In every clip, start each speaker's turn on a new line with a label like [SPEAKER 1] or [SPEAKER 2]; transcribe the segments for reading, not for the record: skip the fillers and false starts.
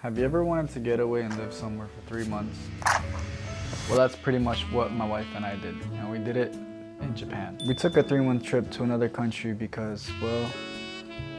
[SPEAKER 1] Have you ever wanted to get away and live somewhere for 3 months? Well, that's pretty much what my wife and I did, and we did it in Japan. We took a 3-month trip to another country because, well,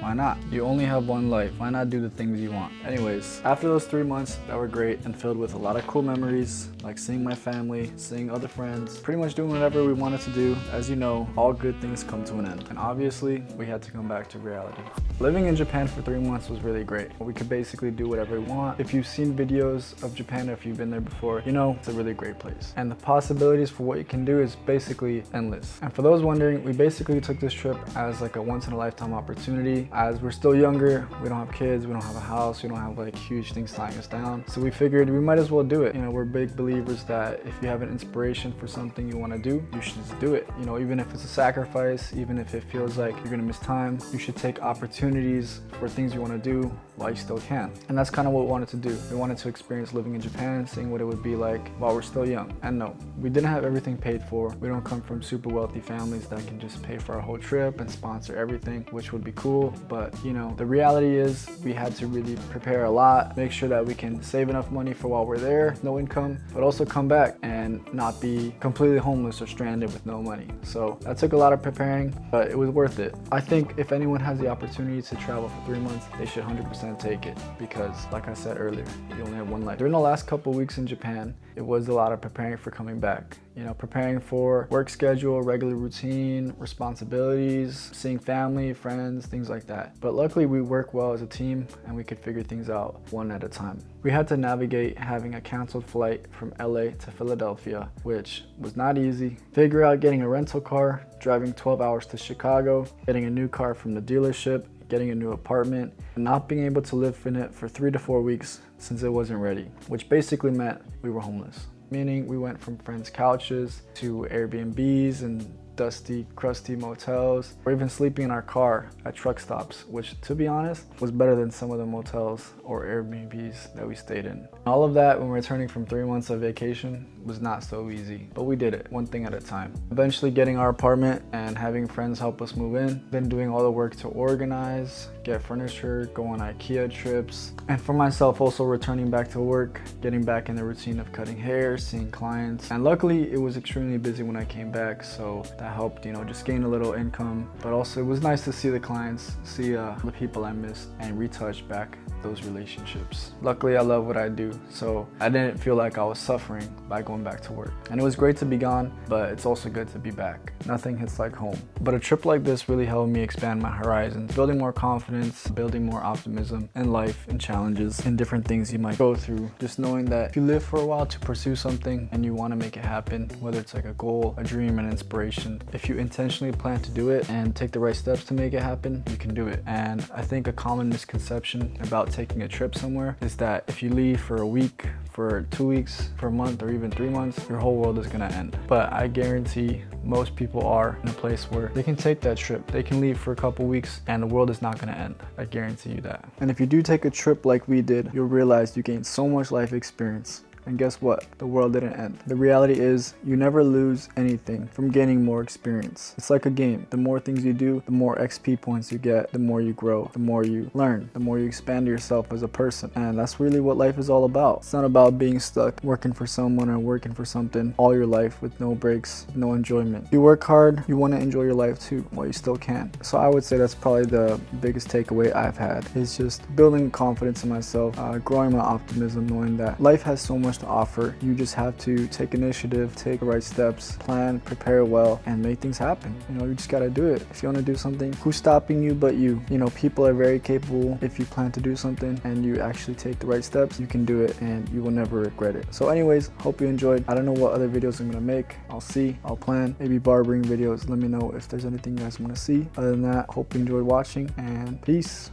[SPEAKER 1] why not? You only have one life. Why not do the things you want? Anyways, after those 3 months that were great and filled with a lot of cool memories, like seeing my family, seeing other friends, pretty much doing whatever we wanted to do, as you know, all good things come to an end. And obviously, we had to come back to reality. Living in Japan for 3 months was really great. We could basically do whatever we want. If you've seen videos of Japan, or if you've been there before, you know it's a really great place. And the possibilities for what you can do is basically endless. And for those wondering, we basically took this trip as like a once-in-a-lifetime opportunity. As we're still younger, we don't have kids, we don't have a house, we don't have like huge things tying us down. So we figured we might as well do it. You know, we're big believers that if you have an inspiration for something you want to do, you should just do it. You know, even if it's a sacrifice, even if it feels like you're gonna miss time, you should take opportunities for things you want to do while you still can. And that's kind of what we wanted to do. We wanted to experience living in Japan, seeing what it would be like while we're still young. And no, we didn't have everything paid for. We don't come from super wealthy families that can just pay for our whole trip and sponsor everything, which would be cool. But you know, the reality is we had to really prepare a lot, make sure that we can save enough money for while we're there, no income, but also come back and not be completely homeless or stranded with no money. So that took a lot of preparing, but it was worth it. I think if anyone has the opportunity to travel for 3 months, they should 100% take it, because like I said earlier, you only have one life. During the last couple weeks in Japan, it was a lot of preparing for coming back. You know, preparing for work schedule, regular routine, responsibilities, seeing family, friends, things like that. But luckily we work well as a team and we could figure things out one at a time. We had to navigate having a canceled flight from LA to Philadelphia, which was not easy. Figure out getting a rental car, driving 12 hours to Chicago, getting a new car from the dealership, getting a new apartment, and not being able to live in it for 3 to 4 weeks since it wasn't ready, which basically meant we were homeless. Meaning we went from friends' couches to Airbnbs and dusty, crusty motels, or even sleeping in our car at truck stops, which, to be honest, was better than some of the motels or Airbnbs that we stayed in. All of that, when returning from 3 months of vacation, was not so easy, but we did it one thing at a time. Eventually getting our apartment and having friends help us move in, then doing all the work to organize, get furniture, go on IKEA trips, and for myself also returning back to work, getting back in the routine of cutting hair, seeing clients. And luckily it was extremely busy when I came back, so that helped, you know, just gain a little income. But also it was nice to see the clients, see the people I missed, and retouch back those relationships. Luckily I love what I do, so I didn't feel like I was suffering by going back to work. And it was great to be gone, but it's also good to be back. Nothing hits like home. But a trip like this really helped me expand my horizons, building more confidence, building more optimism in life and challenges and different things you might go through. Just knowing that if you live for a while to pursue something and you want to make it happen, whether it's like a goal, a dream, an inspiration, if you intentionally plan to do it and take the right steps to make it happen, you can do it. And I think a common misconception about taking a trip somewhere is that if you leave for a week, for 2 weeks, for a month, or even 3 months, your whole world is gonna end. But I guarantee most people are in a place where they can take that trip. They can leave for a couple weeks and the world is not gonna end. I guarantee you that. And if you do take a trip like we did, you'll realize you gain so much life experience. And guess what? The world didn't end. The reality is you never lose anything from gaining more experience. It's like a game. The more things you do, the more XP points you get, the more you grow, the more you learn, the more you expand yourself as a person. And that's really what life is all about. It's not about being stuck working for someone or working for something all your life with no breaks, no enjoyment. You work hard, you want to enjoy your life too while you still can. So I would say that's probably the biggest takeaway I've had, is just building confidence in myself, growing my optimism, knowing that life has so much to offer. You just have to take initiative, take the right steps, plan, prepare well, and make things happen. You know, you just gotta do it. If you want to do something, who's stopping you but you? You know, people are very capable. If you plan to do something and you actually take the right steps, you can do it and you will never regret it. So anyways, hope you enjoyed. I don't know what other videos I'm gonna make. I'll plan, maybe barbering videos. Let me know if there's anything you guys want to see. Other than that, hope you enjoyed watching, and peace.